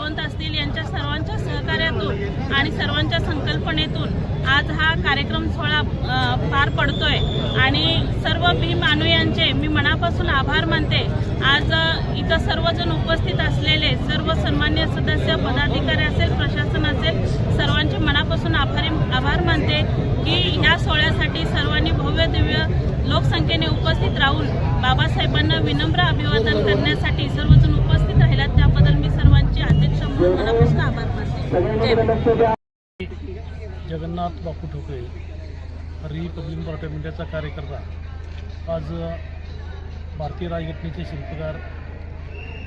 सावंत असतील यांच्या सर्वांच्या सहकार्यातून आणि सर्वांच्या संकल्पनेतून आज हा कार्यक्रम सोहळा पार पडतोय आणि सर्व भीम अनुयायांचे मी मनापासून आभार मानते। आज इथं सर्वजण उपस्थित असलेले सर्व सन्मान्य सदस्य, पदाधिकारी असेल, प्रशासन असेल, सर्वांचे मनापासून आभार मानते की या सोहळ्यासाठी सर्वांनी भव्य दिव्य लोकसंख्येने उपस्थित राहून बाबासाहेबांना विनम्र अभिवादन करण्यासाठी सर्वजण उपस्थित राहिलात, त्याबद्दल मी सर्वांचे अध्यक्ष म्हणून मनापासून आभार मानते। जगन्नाथ बापू ठोकळे रिपब्लिकन पार्टी ऑफ इंडियाचा कार्यकर्ता आज भारतीय राज्यघटनेचे शिल्पकार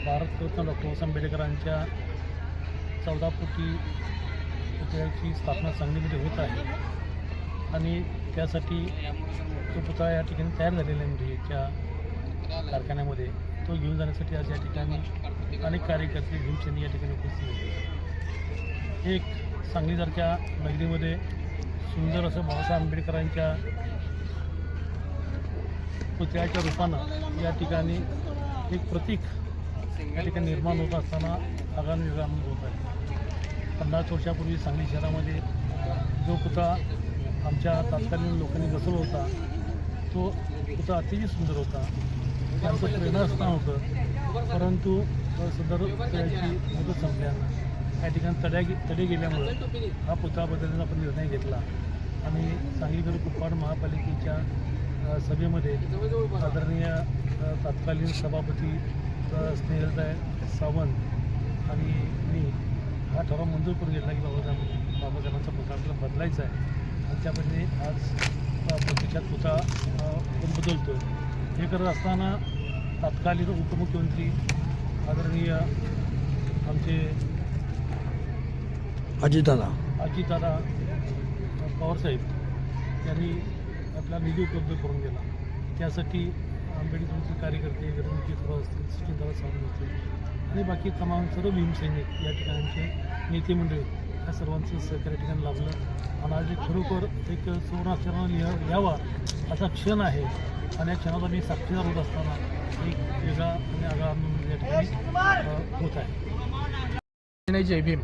भारतरत्न डॉक्टर बाबासाहेब आंबेडकरांच्या 14 कोटी पुतळ्याची स्थापना सांगलीमध्ये होत आहे आणि त्यासाठी तो पुतळा या ठिकाणी तयार झालेला आहे मुंबईच्या कारखान्यामध्ये। तो घेऊन जाण्यासाठी आज या ठिकाणी अनेक कार्यकर्ते भीमसेनी या ठिकाणी उपस्थित होते। एक सांगलीसारख्या नगरीमध्ये सुंदर असं बाबासाहेब आंबेडकरांच्या पुतळ्याच्या रूपानं या ठिकाणी एक प्रतीक या ठिकाणी निर्माण होत असताना आगामी वेगळा आनंद होत आहे। 50 वर्षापूर्वी सांगली शहरामध्ये जो पुतळा आमच्या तत्कालीन लोकांनी बसवला होता तो पुतळा अतिशय सुंदर होता, त्यांचं प्रेरणास्थान होतं, परंतु सदर पुतळ्याची मुदत संपल्यानं या ठिकाणी तडे गेल्यामुळे हा पुतळा बदलण्याचा आपण निर्णय घेतला आणि सांगलीकर कुप्पाड महापालिकेच्या सभेमध्ये आदरणीय तत्कालीन सभापती स्नेहलताई सावंत आणि मी हा ठराव मंजूर करून घेतला की बाबासाहेबांचा पुतळा आपल्याला बदलायचा आहे आणि त्यामध्ये आज प्रत्यक्षात पुतळा आपण बदलतो आहे। हे करत असताना तत्कालीन उपमुख्यमंत्री आदरणीय आमचे अजितदादा पवारसाहेब यांनी आपला निधी उपलब्ध करून दिला। त्यासाठी आंबेडकरांचे कार्यकर्ते विरंकी थोडा असतील, सचिनदादा सावंत असतील आणि बाकी तमाम सर्व भीमसैनिक या ठिकाणचे नेते मंडळी या सर्वांचं सहकार्य ठिकाणी लाभलं आणि आज खरोखर एक सुवर्णाक्षरानं लिहावा असा क्षण आहे आणि या क्षणाला मी साक्षीदार होत असताना एक वेगळा आणि आगळा आनंद या ठिकाणी होत आहे। जय भीम।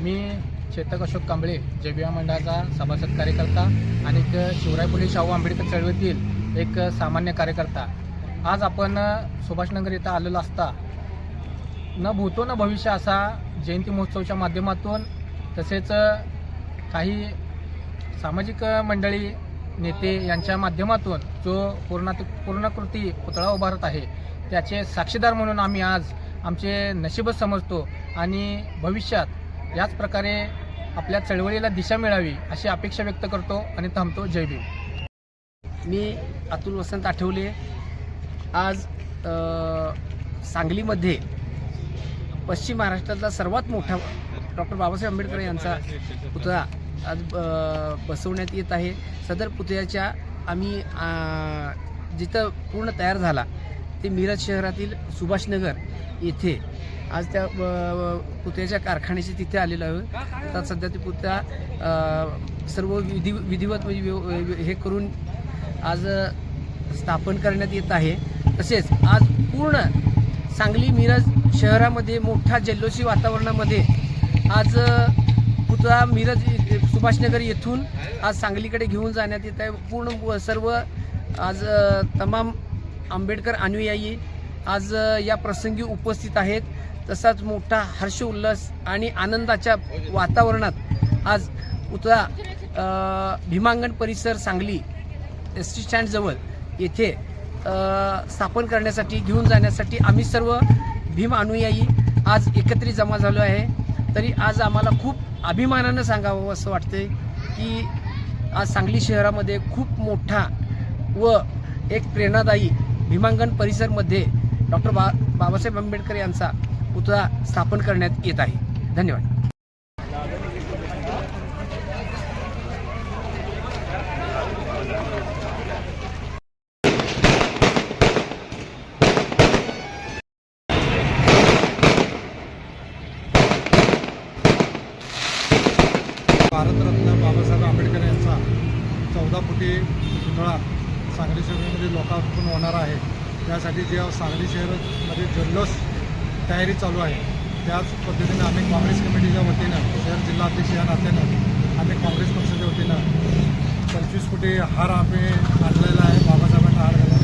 मी चेतक अशोक कांबळे जय भीम मंडळाचा सभासद कार्यकर्ता आणि शिवराय फुले शाहू आंबेडकर चळवळीतील एक सामान्य कार्यकर्ता। आज आपण सुभाषनगर इथं आलेलो असता न भूतो न भविष्य असा जयंती महोत्सवच्या माध्यमातून तसेच काही सामाजिक मंडळी नेते यांच्या माध्यमातून जो पूर्णाकृती पुतळा उभारत आहे त्याचे साक्षीदार म्हणून आम्ही आज आमचे नशीबच समजतो आणि भविष्यात याच प्रकारे आपल्या चळवळीला दिशा मिळावी अशी अपेक्षा व्यक्त करतो आणि थांबतो। जय भीम। मी अतुल वसंत आठवले आज सांगलीमध्ये पश्चिम महाराष्ट्रातला सर्वात मोठा डॉक्टर बाबासाहेब आंबेडकर यांचा पुतळा आज बसवण्यात येत आहे। सदर पुतळ्याच्या आम्ही जिथं पूर्ण तयार झाला ते मिरज शहरातील सुभाषनगर येथे आज त्या पुतळ्याच्या कारखान्याचे तिथे आलेलो आहे। आता सध्या ते पुतळा सर्व विधिवत म्हणजे हे करून आज स्थापन करण्यात येत आहे। तसेच आज पूर्ण सांगली मिरज शहरामध्ये मोठ्या जल्लोषी वातावरणामध्ये आज पुतळा मिरज सुभाषनगर येथून आज सांगलीकडे घेऊन जाण्यात येत आहे। पूर्ण सर्व आज तमाम आंबेडकर अनुयायी आज या प्रसंगी उपस्थित आहेत। तसाच मोठा हर्ष उल्हास आणि आनंदाच्या वातावरणात आज पुतळा भीमांगण परिसर सांगली एस टी स्टँडजवळ येथे स्थापन करण्यासाठी घेऊन जाण्यासाठी आम्ही सर्व भीम अनुयायी आज एकत्रित जमा झालो आहे। तरी आज आम्हाला खूप अभिमानानं सांगावं असं वाटतंय की आज सांगली शहरामध्ये खूप मोठा व एक प्रेरणादायी भीमांगण परिसरमध्ये डॉक्टर बाबासाहेब आंबेडकर यांचा पुतळा स्थापन करण्यात येत आहे। धन्यवाद। भारतरत्न बाबासाहेब आंबेडकर यांचा 14 कोटी पुतळा सांगली शहरामध्ये लोकार्पण होणार आहे। त्यासाठी जे सांगली शहरामध्ये जल्लोष तयारी चालू आहे त्याच पद्धतीनं आम्ही काँग्रेस कमिटीच्या वतीनं शहर जिल्हाध्यक्ष या नात्यानं आम्ही काँग्रेस पक्षाच्या वतीनं 25 कोटी हार आम्ही आणलेला आहे. बाबासाहेबांना हार घाला.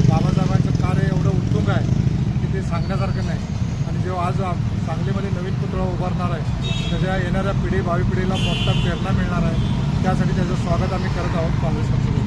बाबासाहेबांचं कार्य एवढं उत्तुंग आहे की ते सांगण्यासारखं नाही. आणि जेव्हा आज सांगलीमध्ये नवीन पुतळा उभारणार आहे त्याच्या येणाऱ्या पिढी भावी पिढीला मोठा प्रेरणा मिळणार आहे. त्यासाठी त्याचं स्वागत आम्ही करत आहोत काँग्रेस पक्षाच्या.